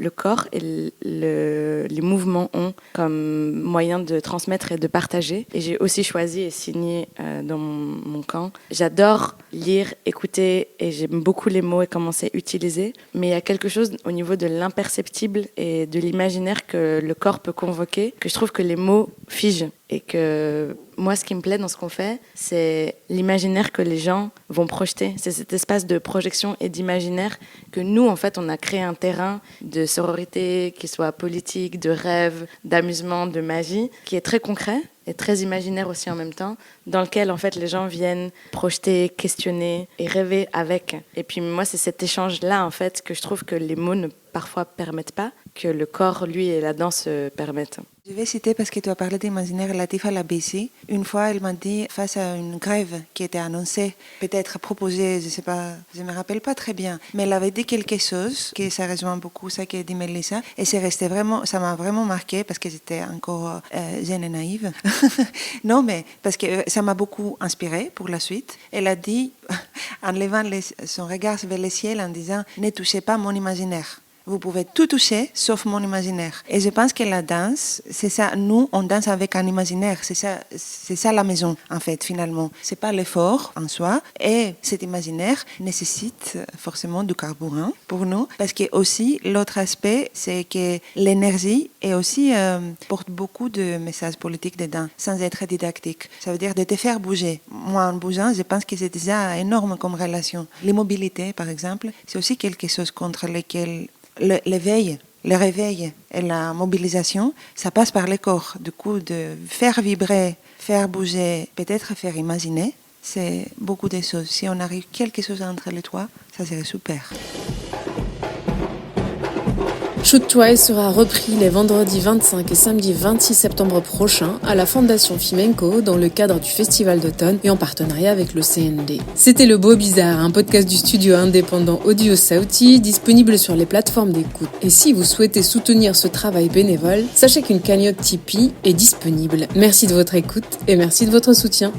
le corps et les mouvements ont comme moyen de transmettre et de partager. Et j'ai aussi choisi et signé dans mon camp. J'adore lire, écouter et j'aime beaucoup les mots et comment c'est utilisé. Mais il y a quelque chose au niveau de l'imperceptible et de l'imaginaire que le corps peut convoquer, que je trouve que les mots figent. Et que moi, ce qui me plaît dans ce qu'on fait, c'est l'imaginaire que les gens vont projeter. C'est cet espace de projection et d'imaginaire que nous, en fait, on a créé un terrain de sororité, qui soit politique, de rêve, d'amusement, de magie, qui est très concret et très imaginaire aussi en même temps, dans lequel, en fait, les gens viennent projeter, questionner et rêver avec. Et puis moi, c'est cet échange-là, en fait, que je trouve que les mots ne parfois permettent pas, que le corps, lui, et la danse permettent. Je vais citer parce que tu as parlé d'imaginaire relatif à la BC. Une fois, elle m'a dit, face à une grève qui était annoncée, peut-être proposée, je ne sais pas, je ne me rappelle pas très bien, mais elle avait dit quelque chose, que ça rejoint beaucoup ça qu'a dit Mélissa, et c'est resté vraiment, ça m'a vraiment marqué parce que j'étais encore jeune et naïve. Non, mais parce que ça m'a beaucoup inspirée pour la suite. Elle a dit, en levant son regard vers le ciel, en disant, ne touchez pas mon imaginaire. Vous pouvez tout toucher, sauf mon imaginaire. Et je pense que la danse, c'est ça. Nous, on danse avec un imaginaire. C'est ça la maison, en fait, finalement. C'est pas l'effort en soi. Et cet imaginaire nécessite forcément du carburant pour nous. Parce que aussi, l'autre aspect, c'est que l'énergie est aussi, porte beaucoup de messages politiques dedans, sans être didactique. Ça veut dire de te faire bouger. Moi, en bougeant, je pense que c'est déjà énorme comme relation. L'immobilité, par exemple, c'est aussi quelque chose contre lequel l'éveil, le réveil et la mobilisation, ça passe par le corps. Du coup, de faire vibrer, faire bouger, peut-être faire imaginer, c'est beaucoup de choses. Si on arrive quelque chose entre les trois, ça serait super. Shoot Twice sera repris les vendredis 25 et samedi 26 septembre prochains à la Fondation Fimenco dans le cadre du Festival d'automne et en partenariat avec le CND. C'était Le Beau Bizarre, un podcast du studio indépendant Audio Sauti disponible sur les plateformes d'écoute. Et si vous souhaitez soutenir ce travail bénévole, sachez qu'une cagnotte Tipeee est disponible. Merci de votre écoute et merci de votre soutien.